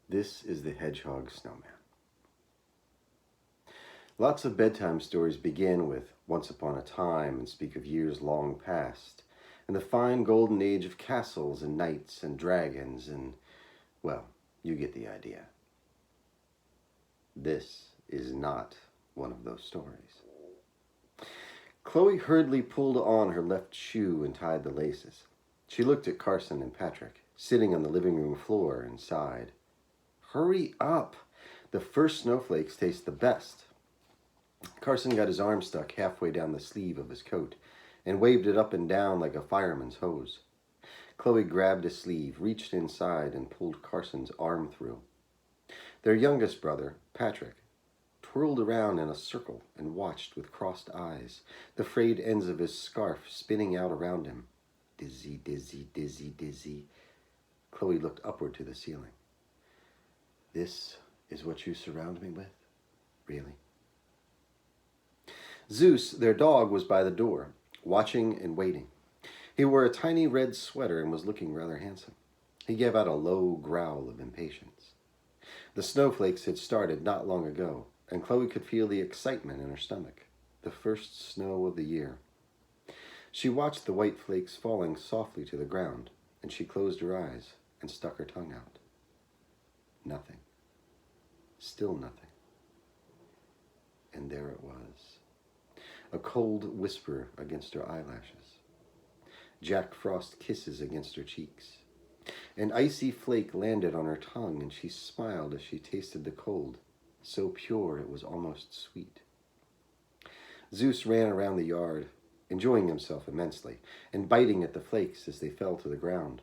This is the HedgeHog Snowman. Lots of bedtime stories begin with once upon a time and speak of years long past, and the fine golden age of castles and knights and dragons and, well, you get the idea. This is not one of those stories. Chloe hurriedly pulled on her left shoe and tied the laces. She looked at Carson and Patrick, sitting on the living room floor, and sighed. Hurry up! The first snowflakes taste the best. Carson got his arm stuck halfway down the sleeve of his coat and waved it up and down like a fireman's hose. Chloe grabbed his sleeve, reached inside, and pulled Carson's arm through. Their youngest brother, Patrick, twirled around in a circle and watched with crossed eyes, the frayed ends of his scarf spinning out around him. Dizzy, dizzy, dizzy, dizzy. Chloe looked upward to the ceiling. This is what you surround me with? Really? Zeus, their dog, was by the door, watching and waiting. He wore a tiny red sweater and was looking rather handsome. He gave out a low growl of impatience. The snowflakes had started not long ago, and Chloe could feel the excitement in her stomach, the first snow of the year. She watched the white flakes falling softly to the ground, and she closed her eyes and stuck her tongue out. Nothing. Still nothing. And there it was. A cold whisper against her eyelashes. Jack Frost kisses against her cheeks. An icy flake landed on her tongue, and she smiled as she tasted the cold, so pure it was almost sweet. Zeus ran around the yard, enjoying himself immensely, and biting at the flakes as they fell to the ground.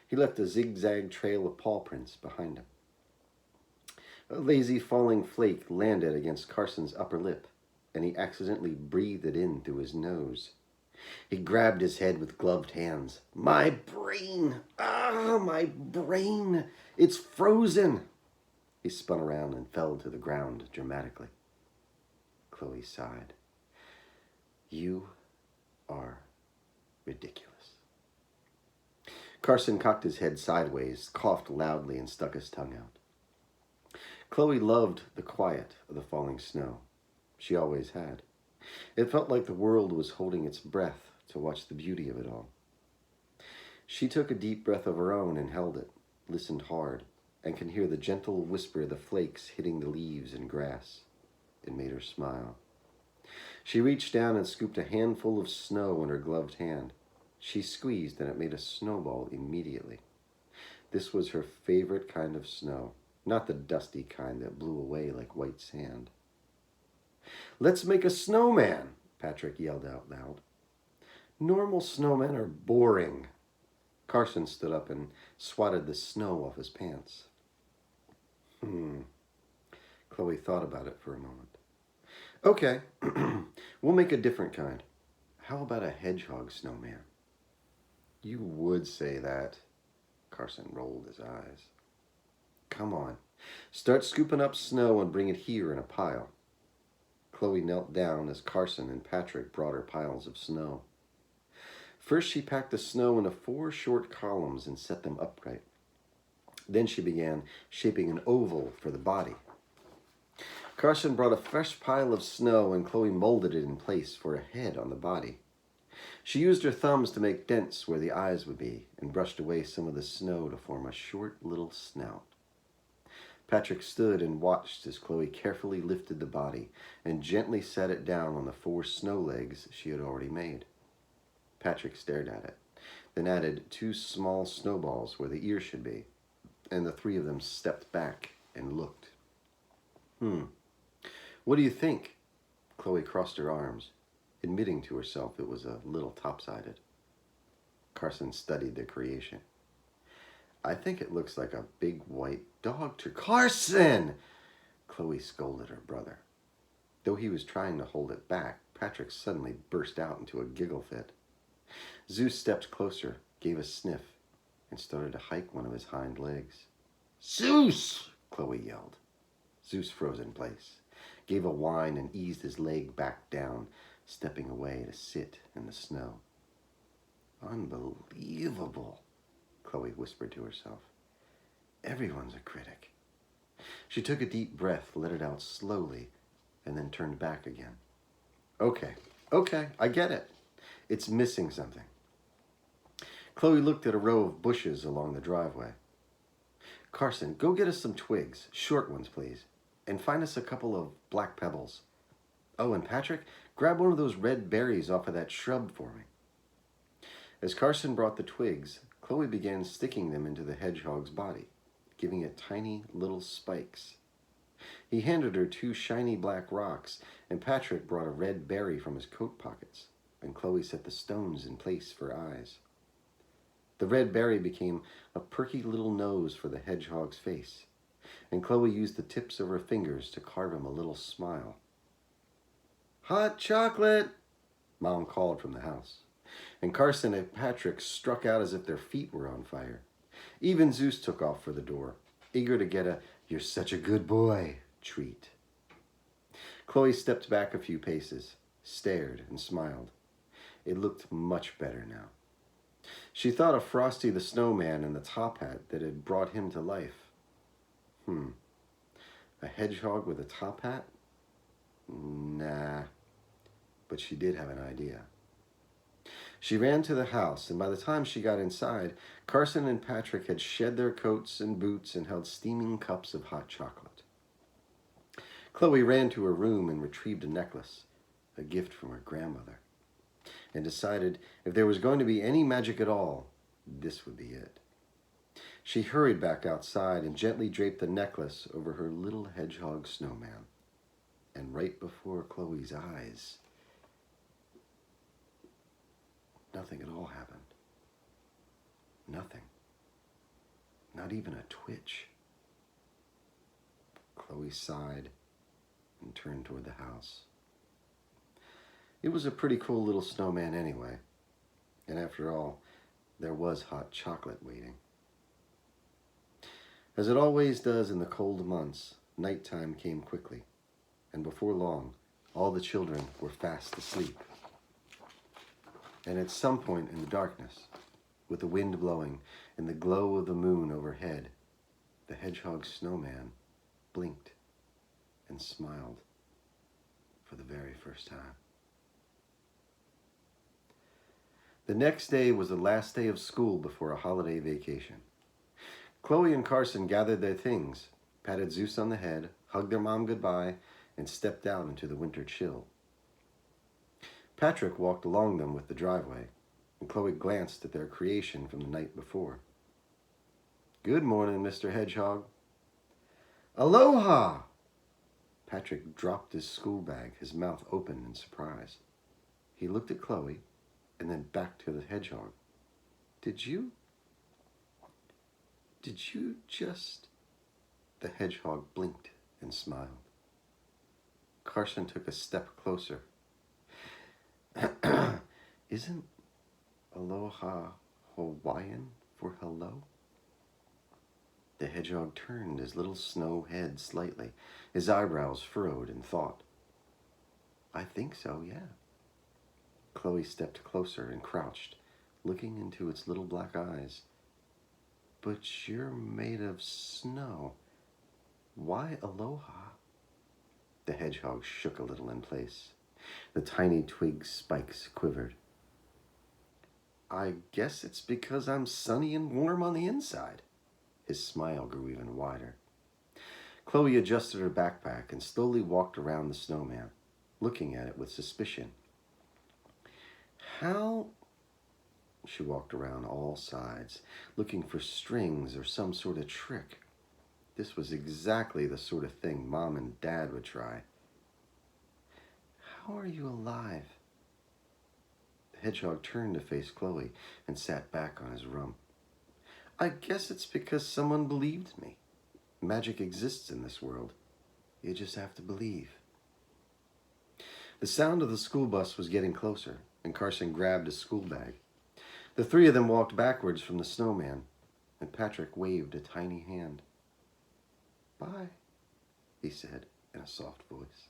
He left a zigzag trail of paw prints behind him. A lazy falling flake landed against Carson's upper lip, and he accidentally breathed it in through his nose. He grabbed his head with gloved hands. My brain! Ah, my brain! It's frozen! He spun around and fell to the ground dramatically. Chloe sighed. You are ridiculous. Carson cocked his head sideways, coughed loudly, and stuck his tongue out. Chloe loved the quiet of the falling snow. She always had. It felt like the world was holding its breath to watch the beauty of it all. She took a deep breath of her own and held it, listened hard, and could hear the gentle whisper of the flakes hitting the leaves and grass. It made her smile. She reached down and scooped a handful of snow in her gloved hand. She squeezed, and it made a snowball immediately. This was her favorite kind of snow, not the dusty kind that blew away like white sand. Let's make a snowman, Patrick yelled out loud. Normal snowmen are boring. Carson stood up and swatted the snow off his pants. Chloe thought about it for a moment. Okay, we'll make a different kind. How about a hedgehog snowman? You would say that. Carson rolled his eyes. Come on, start scooping up snow and bring it here in a pile. Chloe knelt down as Carson and Patrick brought her piles of snow. First, she packed the snow into 4 short columns and set them upright. Then she began shaping an oval for the body. Carson brought a fresh pile of snow, and Chloe molded it in place for a head on the body. She used her thumbs to make dents where the eyes would be and brushed away some of the snow to form a short little snout. Patrick stood and watched as Chloe carefully lifted the body and gently set it down on the 4 snow legs she had already made. Patrick stared at it, then added 2 small snowballs where the ears should be, and the 3 of them stepped back and looked. What do you think? Chloe crossed her arms, admitting to herself it was a little top-sided. Carson studied the creation. I think it looks like a big white dog to Carson! Chloe scolded her brother. Though he was trying to hold it back, Patrick suddenly burst out into a giggle fit. Zeus stepped closer, gave a sniff, and started to hike one of his hind legs. Zeus! Chloe yelled. Zeus froze in place, gave a whine, and eased his leg back down, stepping away to sit in the snow. Unbelievable, Chloe whispered to herself. Everyone's a critic. She took a deep breath, let it out slowly, and then turned back again. Okay, I get it. It's missing something. Chloe looked at a row of bushes along the driveway. Carson, go get us some twigs, short ones, please, and find us a couple of black pebbles. Oh, and Patrick, grab one of those red berries off of that shrub for me. As Carson brought the twigs, Chloe began sticking them into the hedgehog's body, giving it tiny little spikes. He handed her 2 shiny black rocks, and Patrick brought a red berry from his coat pockets, and Chloe set the stones in place for eyes. The red berry became a perky little nose for the hedgehog's face, and Chloe used the tips of her fingers to carve him a little smile. "Hot chocolate!" Mom called from the house, and Carson and Patrick struck out as if their feet were on fire. Even Zeus took off for the door, eager to get a "you're such a good boy" treat. Chloe stepped back a few paces, stared, and smiled. It looked much better now. She thought of Frosty the Snowman and the top hat that had brought him to life. A hedgehog with a top hat? Nah. But she did have an idea. She ran to the house, and by the time she got inside, Carson and Patrick had shed their coats and boots and held steaming cups of hot chocolate. Chloe ran to her room and retrieved a necklace, a gift from her grandmother, and decided if there was going to be any magic at all, this would be it. She hurried back outside and gently draped the necklace over her little HedgeHog Snowman. And right before Chloe's eyes, nothing at all happened. Nothing. Not even a twitch. Chloe sighed and turned toward the house. It was a pretty cool little snowman anyway, and after all, there was hot chocolate waiting. As it always does in the cold months, nighttime came quickly, and before long, all the children were fast asleep. And at some point in the darkness, with the wind blowing and the glow of the moon overhead, the HedgeHog Snowman blinked and smiled for the very first time. The next day was the last day of school before a holiday vacation. Chloe and Carson gathered their things, patted Zeus on the head, hugged their mom goodbye, and stepped out into the winter chill. Patrick walked along them with the driveway, and Chloe glanced at their creation from the night before. "Good morning, Mr. Hedgehog." "Aloha!" Patrick dropped his school bag, his mouth open in surprise. He looked at Chloe, and then back to the hedgehog. Did you just... The hedgehog blinked and smiled. Carson took a step closer. Isn't aloha Hawaiian for hello? The hedgehog turned his little snow head slightly, his eyebrows furrowed in thought. "I think so, yeah." Chloe stepped closer and crouched, looking into its little black eyes. "But you're made of snow. Why aloha?" The hedgehog shook a little in place. The tiny twig spikes quivered. "I guess it's because I'm sunny and warm on the inside." His smile grew even wider. Chloe adjusted her backpack and slowly walked around the snowman, looking at it with suspicion. How? She walked around all sides, looking for strings or some sort of trick. This was exactly the sort of thing Mom and Dad would try. "How are you alive?" The hedgehog turned to face Chloe and sat back on his rump. "I guess it's because someone believed me. Magic exists in this world. You just have to believe." The sound of the school bus was getting closer, and Carson grabbed his school bag. The three of them walked backwards from the snowman, and Patrick waved a tiny hand. "Bye," he said in a soft voice,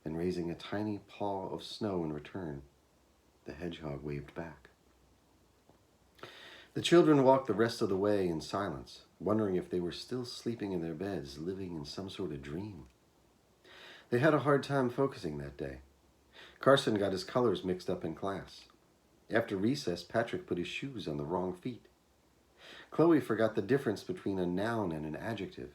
and raising a tiny paw of snow in return, the hedgehog waved back. The children walked the rest of the way in silence, wondering if they were still sleeping in their beds, living in some sort of dream. They had a hard time focusing that day. Carson got his colors mixed up in class. After recess, Patrick put his shoes on the wrong feet. Chloe forgot the difference between a noun and an adjective.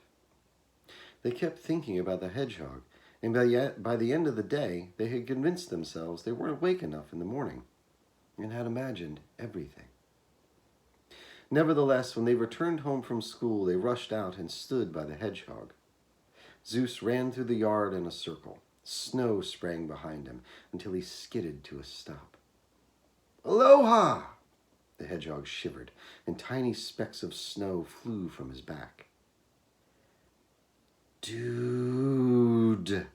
They kept thinking about the hedgehog, and by the end of the day, they had convinced themselves they weren't awake enough in the morning and had imagined everything. Nevertheless, when they returned home from school, they rushed out and stood by the hedgehog. Zeus ran through the yard in a circle. Snow sprang behind him until he skidded to a stop. Aloha! The hedgehog shivered, and tiny specks of snow flew from his back. Dude,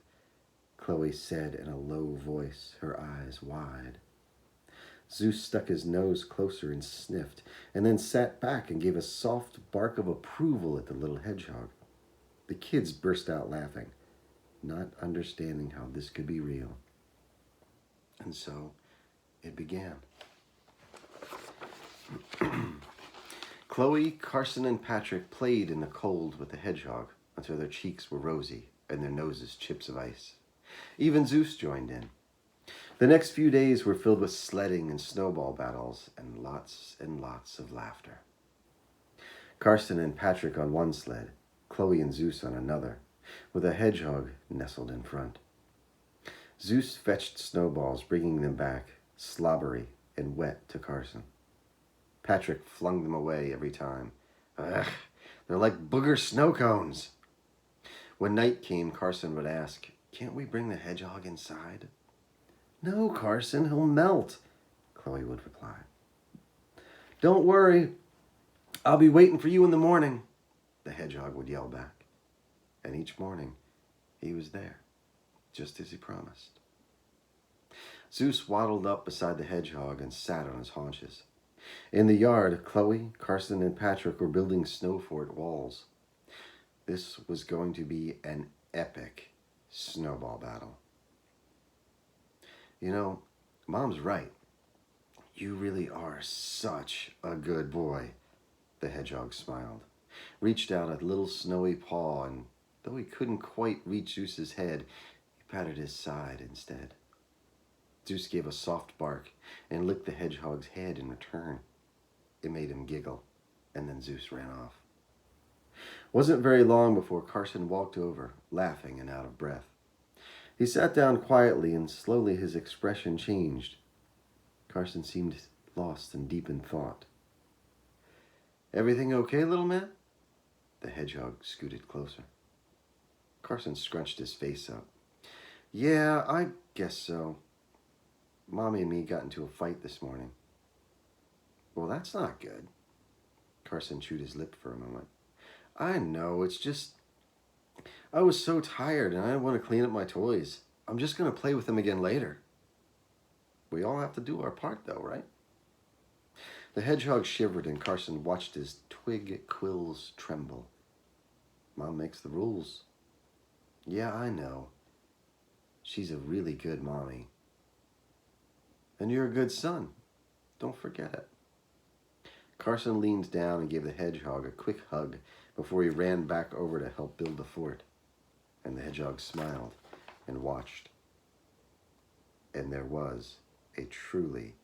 Chloe said in a low voice, her eyes wide. Zeus stuck his nose closer and sniffed, and then sat back and gave a soft bark of approval at the little hedgehog. The kids burst out laughing, not understanding how this could be real. And so it began. Chloe, Carson, and Patrick played in the cold with the hedgehog until their cheeks were rosy and their noses chips of ice. Even Zeus joined in. The next few days were filled with sledding and snowball battles and lots of laughter. Carson and Patrick on one sled, Chloe and Zeus on another, with a hedgehog nestled in front. Zeus fetched snowballs, bringing them back, slobbery and wet, to Carson. Patrick flung them away every time. Ugh, they're like booger snow cones. When night came, Carson would ask, "Can't we bring the hedgehog inside?" "No, Carson, he'll melt," Chloe would reply. "Don't worry, I'll be waiting for you in the morning," the hedgehog would yell back. And each morning, he was there, just as he promised. Zeus waddled up beside the hedgehog and sat on his haunches. In the yard, Chloe, Carson, and Patrick were building snow fort walls. This was going to be an epic snowball battle. You know, Mom's right. You really are such a good boy, the hedgehog smiled, reached out a little snowy paw, and though he couldn't quite reach Zeus's head, he patted his side instead. Zeus gave a soft bark and licked the hedgehog's head in return. It made him giggle, and then Zeus ran off. Wasn't very long before Carson walked over, laughing and out of breath. He sat down quietly, and slowly his expression changed. Carson seemed lost and deep in thought. "Everything okay, little man?" The hedgehog scooted closer. Carson scrunched his face up. "Yeah, I guess so. Mommy and me got into a fight this morning." "Well, that's not good." Carson chewed his lip for a moment. "I know, it's just... I was so tired and I didn't want to clean up my toys. I'm just going to play with them again later." "We all have to do our part though, right?" The hedgehog shivered, and Carson watched his twig quills tremble. "Mom makes the rules." "Yeah, I know. She's a really good mommy." "And you're a good son. Don't forget it." Carson leaned down and gave the hedgehog a quick hug before he ran back over to help build the fort. And the hedgehog smiled and watched. And there was a truly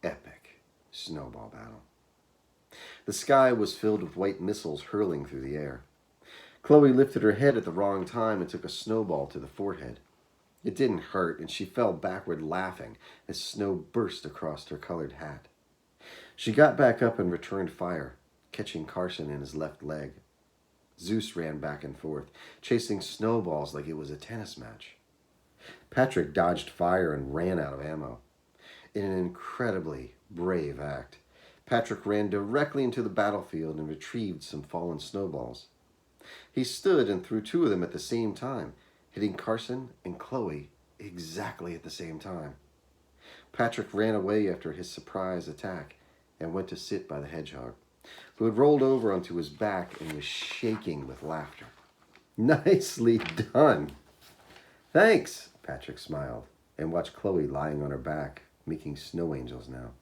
epic snowball battle. The sky was filled with white missiles hurling through the air. Chloe lifted her head at the wrong time and took a snowball to the forehead. It didn't hurt, and she fell backward laughing as snow burst across her colored hat. She got back up and returned fire, catching Carson in his left leg. Zeus ran back and forth, chasing snowballs like it was a tennis match. Patrick dodged fire and ran out of ammo. In an incredibly brave act, Patrick ran directly into the battlefield and retrieved some fallen snowballs. He stood and threw two of them at the same time, hitting Carson and Chloe exactly at the same time. Patrick ran away after his surprise attack and went to sit by the hedgehog, who had rolled over onto his back and was shaking with laughter. "Nicely done." "Thanks," Patrick smiled, and watched Chloe lying on her back, making snow angels now.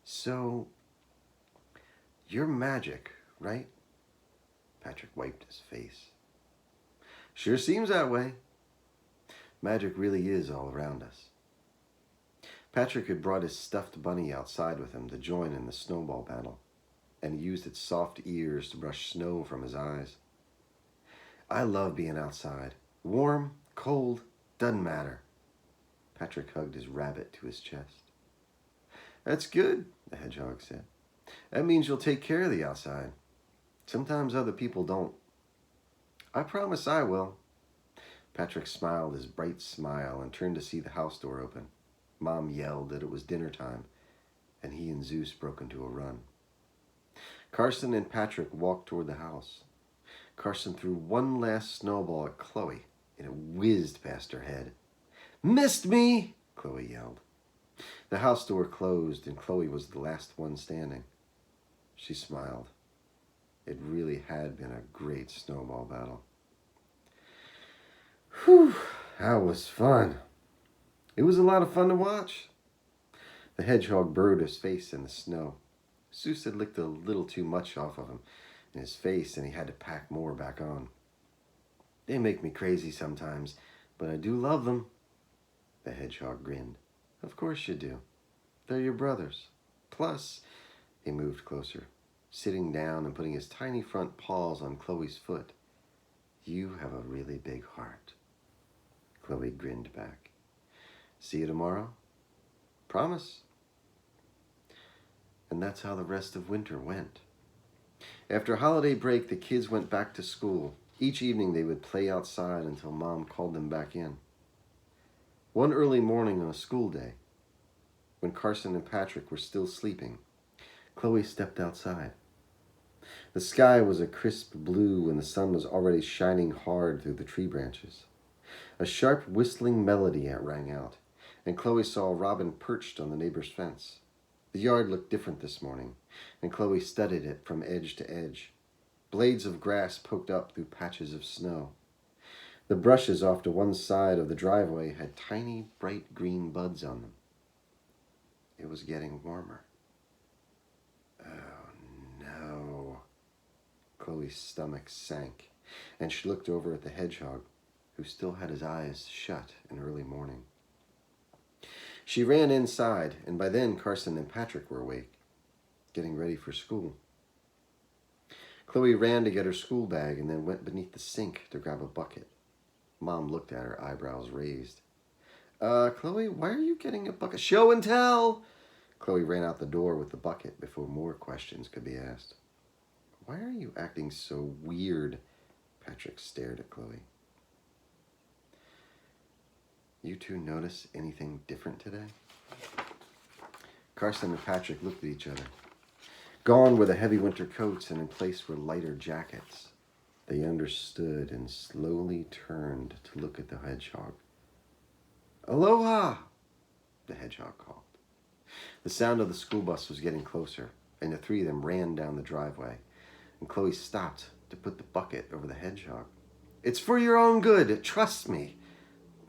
"So, You're magic, right? Patrick wiped his face. Sure seems that way. Magic really is all around us. Patrick had brought his stuffed bunny outside with him to join in the snowball battle, and he used its soft ears to brush snow from his eyes. I love being outside. Warm, cold, doesn't matter. Patrick hugged his rabbit to his chest. That's good, the hedgehog said. That means you'll take care of the outside. Sometimes other people don't. I promise I will. Patrick smiled his bright smile and turned to see the house door open. Mom yelled that it was dinner time, and he and Zeus broke into a run. Carson and Patrick walked toward the house. Carson threw one last snowball at Chloe, and it whizzed past her head. Missed me, Chloe yelled. The house door closed, and Chloe was the last one standing. She smiled. It really had been a great snowball battle. Whew, that was fun. It was a lot of fun to watch. The hedgehog burrowed his face in the snow. Zeus had licked a little too much off of him in his face, and he had to pack more back on. They make me crazy sometimes, but I do love them. The hedgehog grinned. Of course you do. They're your brothers. Plus, he moved closer, sitting down and putting his tiny front paws on Chloe's foot. You have a really big heart. Chloe grinned back. See you tomorrow? Promise. And that's how the rest of winter went. After holiday break, the kids went back to school. Each evening they would play outside until Mom called them back in. One early morning on a school day, when Carson and Patrick were still sleeping, Chloe stepped outside. The sky was a crisp blue and the sun was already shining hard through the tree branches. A sharp whistling melody rang out, and Chloe saw a robin perched on the neighbor's fence. The yard looked different this morning, and Chloe studied it from edge to edge. Blades of grass poked up through patches of snow. The brushes off to one side of the driveway had tiny, bright green buds on them. It was getting warmer. Oh, no. Chloe's stomach sank, and she looked over at the hedgehog, who still had his eyes shut in early morning. She ran inside, and by then Carson and Patrick were awake, getting ready for school. Chloe ran to get her school bag and then went beneath the sink to grab a bucket. Mom looked at her, eyebrows raised. Chloe, why are you getting a bucket? Show and tell! Chloe ran out the door with the bucket before more questions could be asked. Why are you acting so weird? Patrick stared at Chloe. You two notice anything different today? Carson and Patrick looked at each other. Gone were the heavy winter coats, and in place were lighter jackets. They understood and slowly turned to look at the hedgehog. Aloha! The hedgehog called. The sound of the school bus was getting closer, and the three of them ran down the driveway, and Chloe stopped to put the bucket over the hedgehog. It's for your own good, trust me.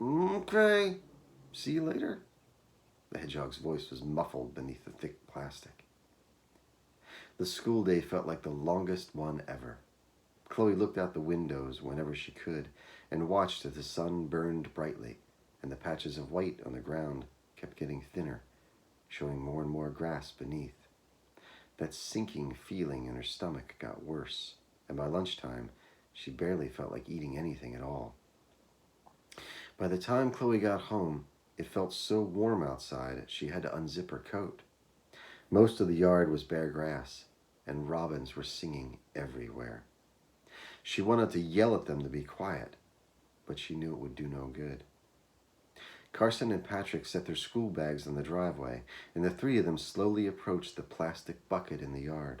Okay. See you later. The hedgehog's voice was muffled beneath the thick plastic. The school day felt like the longest one ever. Chloe looked out the windows whenever she could and watched as the sun burned brightly and the patches of white on the ground kept getting thinner, showing more and more grass beneath. That sinking feeling in her stomach got worse, and by lunchtime, she barely felt like eating anything at all. By the time Chloe got home, it felt so warm outside she had to unzip her coat. Most of the yard was bare grass, and robins were singing everywhere. She wanted to yell at them to be quiet, but she knew it would do no good. Carson and Patrick set their school bags in the driveway, and the three of them slowly approached the plastic bucket in the yard.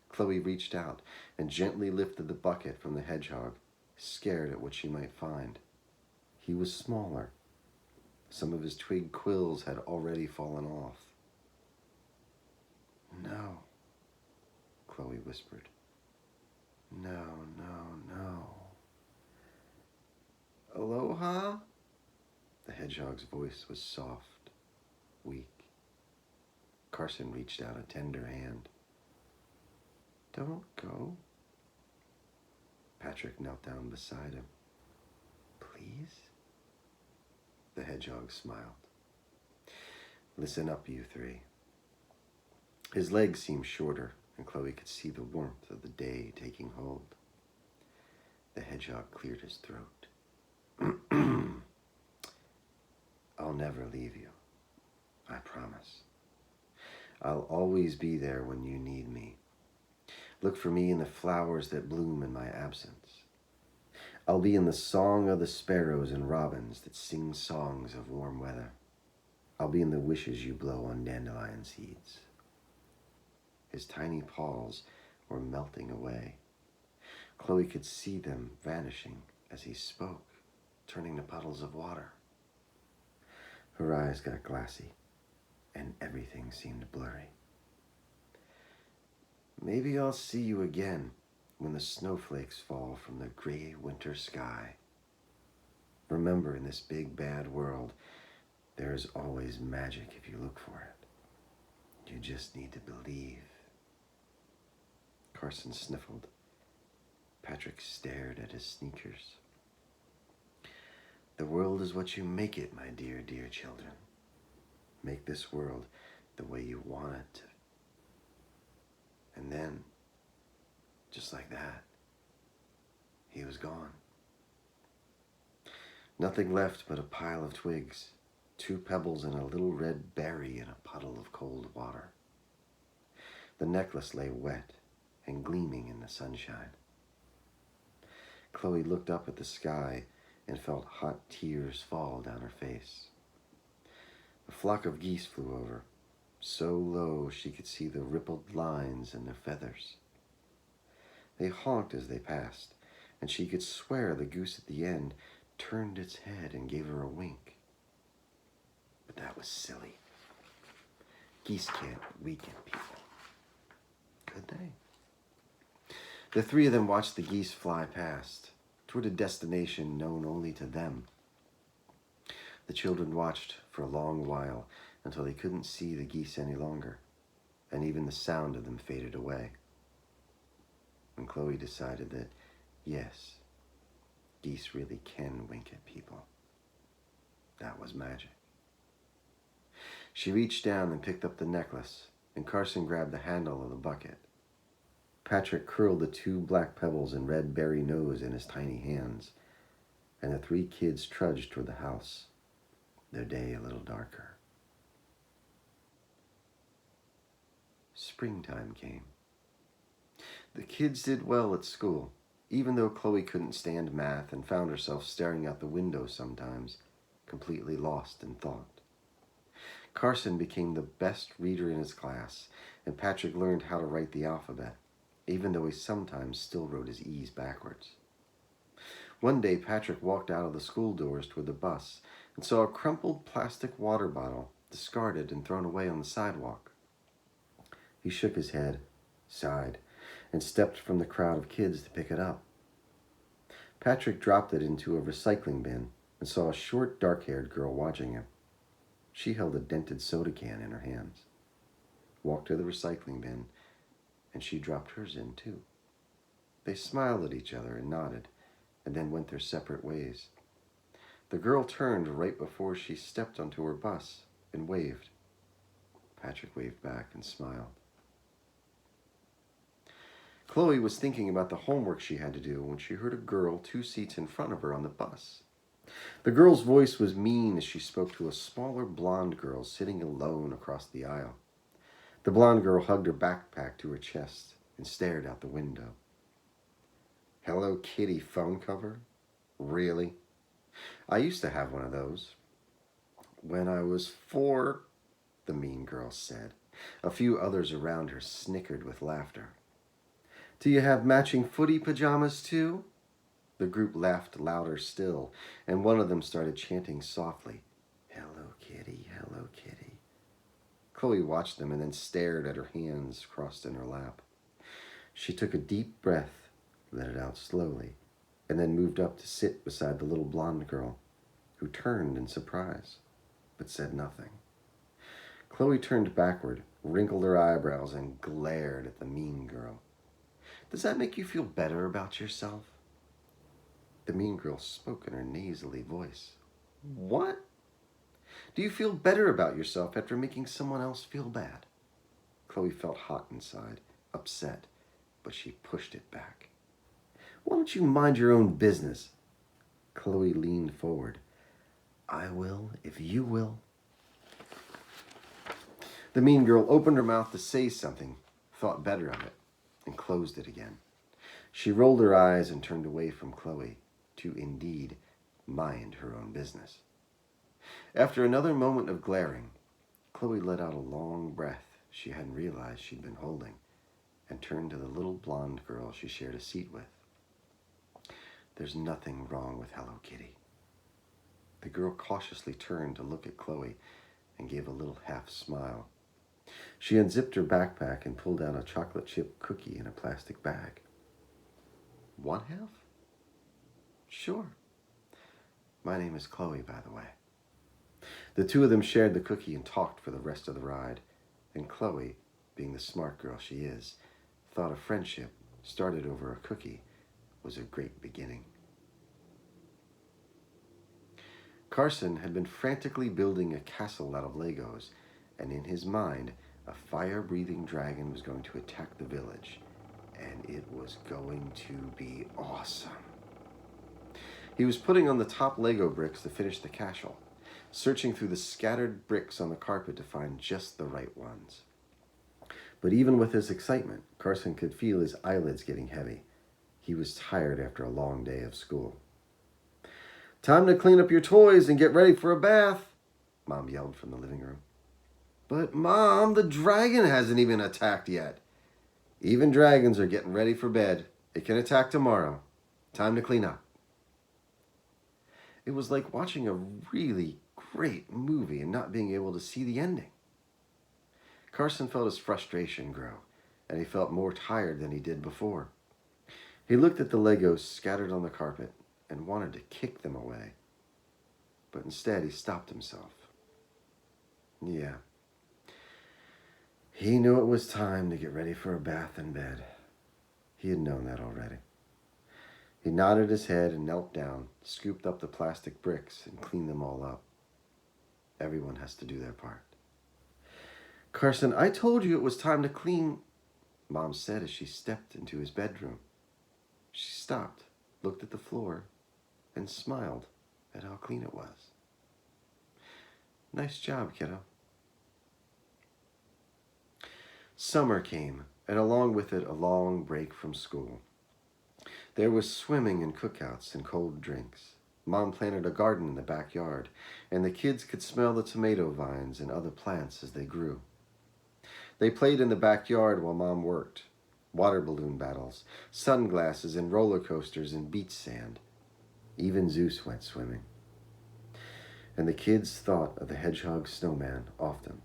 Chloe reached out and gently lifted the bucket from the hedgehog, scared at what she might find. He was smaller. Some of his twig quills had already fallen off. No, Chloe whispered. No, no, no. Aloha? The hedgehog's voice was soft, weak. Carson reached out a tender hand. Don't go. Patrick knelt down beside him. Please? The hedgehog smiled. Listen up, you three. His legs seemed shorter, and Chloe could see the warmth of the day taking hold. The hedgehog cleared his throat. I'll never leave you. I promise. I'll always be there when you need me. Look for me in the flowers that bloom in my absence. I'll be in the song of the sparrows and robins that sing songs of warm weather. I'll be in the wishes you blow on dandelion seeds. His tiny paws were melting away. Chloe could see them vanishing as he spoke, turning to puddles of water. Her eyes got glassy, and everything seemed blurry. Maybe I'll see you again when the snowflakes fall from the gray winter sky. Remember, in this big bad world, there is always magic if you look for it. You just need to believe. Carson sniffled. Patrick stared at his sneakers. The world is what you make it, my dear, dear children. Make this world the way you want it to. And then, just like that, he was gone. Nothing left but a pile of twigs, 2 pebbles and a little red berry in a puddle of cold water. The necklace lay wet and gleaming in the sunshine. Chloe looked up at the sky and felt hot tears fall down her face. A flock of geese flew over, so low she could see the rippled lines in their feathers. They honked as they passed, and she could swear the goose at the end turned its head and gave her a wink. But that was silly. Geese can't weaken people. Could they? The 3 of them watched the geese fly past, toward a destination known only to them. The children watched for a long while until they couldn't see the geese any longer, and even the sound of them faded away. And Chloe decided that, yes, geese really can wink at people. That was magic. She reached down and picked up the necklace, and Carson grabbed the handle of the bucket. Patrick curled the 2 black pebbles and red berry nose in his tiny hands, and the 3 kids trudged toward the house, their day a little darker. Springtime came. The kids did well at school, even though Chloe couldn't stand math and found herself staring out the window sometimes, completely lost in thought. Carson became the best reader in his class, and Patrick learned how to write the alphabet, even though he sometimes still wrote his E's backwards. One day, Patrick walked out of the school doors toward the bus and saw a crumpled plastic water bottle, discarded and thrown away on the sidewalk. He shook his head, sighed, and stepped from the crowd of kids to pick it up. Patrick dropped it into a recycling bin and saw a short, dark-haired girl watching him. She held a dented soda can in her hands, walked to the recycling bin, and she dropped hers in too. They smiled at each other and nodded, and then went their separate ways. The girl turned right before she stepped onto her bus and waved. Patrick waved back and smiled. Chloe was thinking about the homework she had to do when she heard a girl 2 seats in front of her on the bus. The girl's voice was mean as she spoke to a smaller blonde girl sitting alone across the aisle. The blonde girl hugged her backpack to her chest and stared out the window. Hello Kitty phone cover? Really? I used to have one of those. When I was 4, the mean girl said. A few others around her snickered with laughter. Do you have matching footy pajamas too? The group laughed louder still, and one of them started chanting softly, Hello Kitty, hello Kitty. Chloe watched them and then stared at her hands crossed in her lap. She took a deep breath, let it out slowly, and then moved up to sit beside the little blonde girl, who turned in surprise, but said nothing. Chloe turned backward, wrinkled her eyebrows, and glared at the mean girl. Does that make you feel better about yourself? The mean girl spoke in her nasally voice. What? Do you feel better about yourself after making someone else feel bad? Chloe felt hot inside, upset, but she pushed it back. Why don't you mind your own business? Chloe leaned forward. I will if you will. The mean girl opened her mouth to say something, thought better of it, and closed it again. She rolled her eyes and turned away from Chloe to indeed mind her own business. After another moment of glaring, Chloe let out a long breath she hadn't realized she'd been holding and turned to the little blonde girl she shared a seat with. There's nothing wrong with Hello Kitty. The girl cautiously turned to look at Chloe and gave a little half smile. She unzipped her backpack and pulled out a chocolate chip cookie in a plastic bag. One half? Sure. My name is Chloe, by the way. The two of them shared the cookie and talked for the rest of the ride, and Chloe, being the smart girl she is, thought a friendship started over a cookie was a great beginning. Carson had been frantically building a castle out of Legos, and in his mind, a fire-breathing dragon was going to attack the village, and it was going to be awesome. He was putting on the top Lego bricks to finish the castle, searching through the scattered bricks on the carpet to find just the right ones. But even with his excitement, Carson could feel his eyelids getting heavy. He was tired after a long day of school. Time to clean up your toys and get ready for a bath, Mom yelled from the living room. But Mom, the dragon hasn't even attacked yet. Even dragons are getting ready for bed. It can attack tomorrow. Time to clean up. It was like watching a really great movie and not being able to see the ending. Carson felt his frustration grow, and he felt more tired than he did before. He looked at the Legos scattered on the carpet and wanted to kick them away. But instead, he stopped himself. Yeah. He knew it was time to get ready for a bath and bed. He had known that already. He nodded his head and knelt down, scooped up the plastic bricks, and cleaned them all up. Everyone has to do their part. Carson, I told you it was time to clean, Mom said as she stepped into his bedroom. She stopped, looked at the floor, and smiled at how clean it was. Nice job, kiddo. Summer came, and along with it, a long break from school. There was swimming and cookouts and cold drinks. Mom planted a garden in the backyard, and the kids could smell the tomato vines and other plants as they grew. They played in the backyard while Mom worked. Water balloon battles, sunglasses and roller coasters and beach sand. Even Zeus went swimming. And the kids thought of the HedgeHog Snowman often.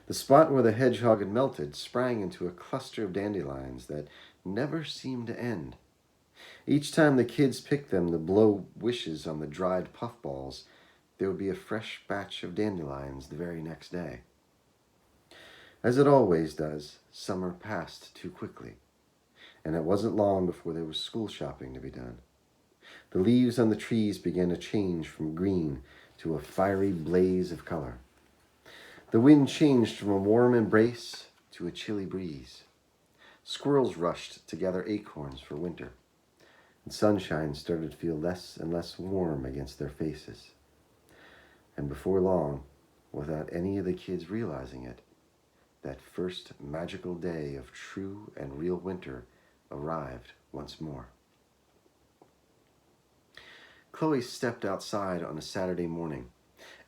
The spot where the hedgehog had melted sprang into a cluster of dandelions that never seemed to end. Each time the kids picked them to blow wishes on the dried puffballs, there would be a fresh batch of dandelions the very next day. As it always does, summer passed too quickly, and it wasn't long before there was school shopping to be done. The leaves on the trees began to change from green to a fiery blaze of color. The wind changed from a warm embrace to a chilly breeze. Squirrels rushed to gather acorns for winter, and sunshine started to feel less and less warm against their faces. And before long, without any of the kids realizing it, that first magical day of true and real winter arrived once more. Chloe stepped outside on a Saturday morning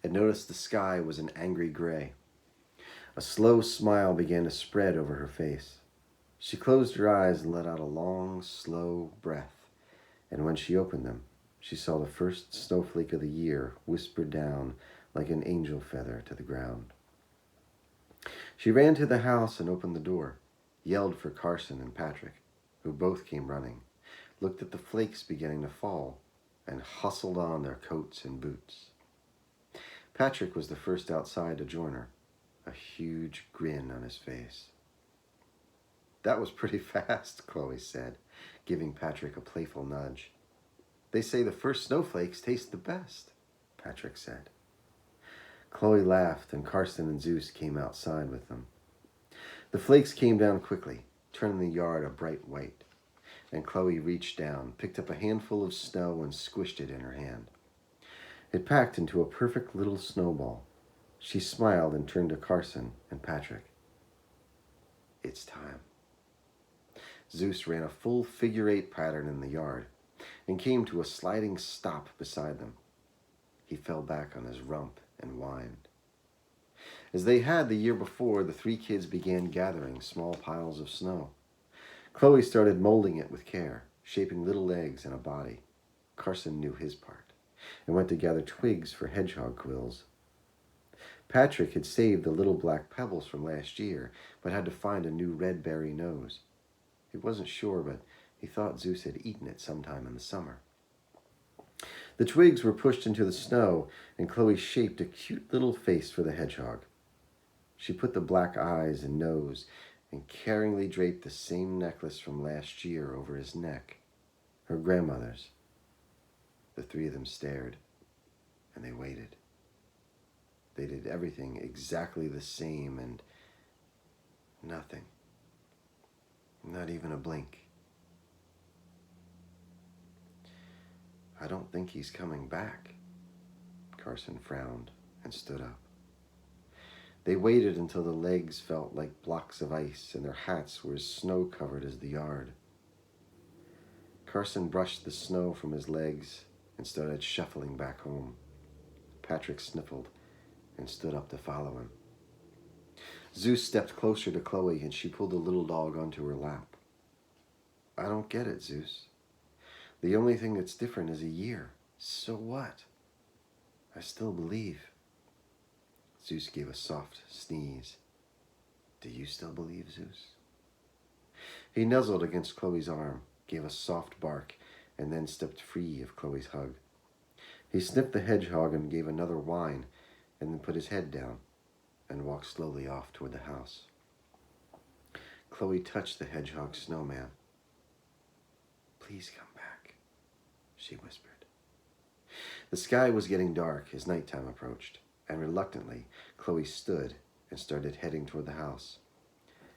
and noticed the sky was an angry gray. A slow smile began to spread over her face. She closed her eyes and let out a long, slow breath, and when she opened them, she saw the first snowflake of the year whispered down like an angel feather to the ground. She ran to the house and opened the door, yelled for Carson and Patrick, who both came running, looked at the flakes beginning to fall, and hustled on their coats and boots. Patrick was the first outside to join her, a huge grin on his face. That was pretty fast, Chloe said, giving Patrick a playful nudge. They say the first snowflakes taste the best, Patrick said. Chloe laughed, and Carson and Zeus came outside with them. The flakes came down quickly, turning the yard a bright white, and Chloe reached down, picked up a handful of snow, and squished it in her hand. It packed into a perfect little snowball. She smiled and turned to Carson and Patrick. It's time. Zeus ran a full figure-8 pattern in the yard and came to a sliding stop beside them. He fell back on his rump and whined. As they had the year before, the three kids began gathering small piles of snow. Chloe started molding it with care, shaping little legs and a body. Carson knew his part and went to gather twigs for hedgehog quills. Patrick had saved the little black pebbles from last year, but had to find a new red berry nose. He wasn't sure, but he thought Zeus had eaten it sometime in the summer. The twigs were pushed into the snow, and Chloe shaped a cute little face for the hedgehog. She put the black eyes and nose and caringly draped the same necklace from last year over his neck, her grandmother's. The three of them stared, and they waited. They did everything exactly the same, and nothing. Not even a blink. I don't think he's coming back. Carson frowned and stood up. They waited until the legs felt like blocks of ice and their hats were as snow-covered as the yard. Carson brushed the snow from his legs and started shuffling back home. Patrick sniffled and stood up to follow him. Zeus stepped closer to Chloe and she pulled the little dog onto her lap. I don't get it, Zeus. The only thing that's different is a year. So what? I still believe. Zeus gave a soft sneeze. Do you still believe, Zeus? He nuzzled against Chloe's arm, gave a soft bark, and then stepped free of Chloe's hug. He sniffed the hedgehog and gave another whine, and then put his head down and walked slowly off toward the house. Chloe touched the HedgeHog Snowman. Please come back, she whispered. The sky was getting dark as nighttime approached, and reluctantly, Chloe stood and started heading toward the house.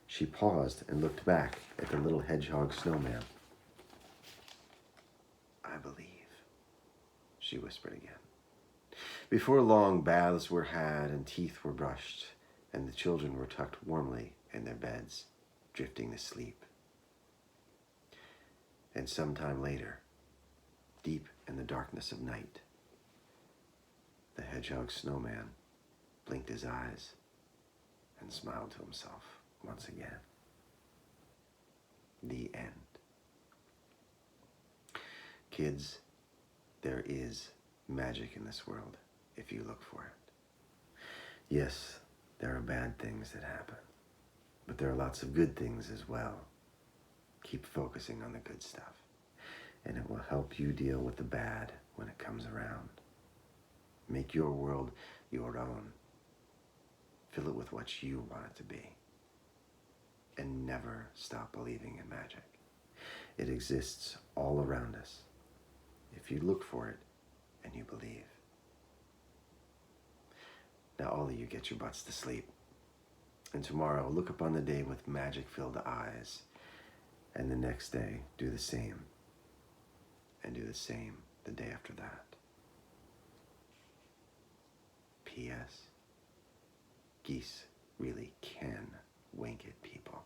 She paused and looked back at the little HedgeHog Snowman. I believe, she whispered again. Before long, baths were had and teeth were brushed, and the children were tucked warmly in their beds, drifting to sleep. And sometime later, deep in the darkness of night, the HedgeHog Snowman blinked his eyes and smiled to himself once again. The end. Kids, there is magic in this world if you look for it. Yes, there are bad things that happen, but there are lots of good things as well. Keep focusing on the good stuff, and it will help you deal with the bad when it comes around. Make your world your own. Fill it with what you want it to be. And never stop believing in magic. It exists all around us if you look for it and you believe. Now all of you get your butts to sleep. And tomorrow look upon the day with magic-filled eyes. And the next day do the same. And do the same the day after that. P.S. Geese really can wink at people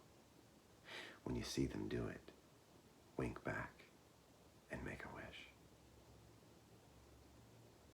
when you see them do it.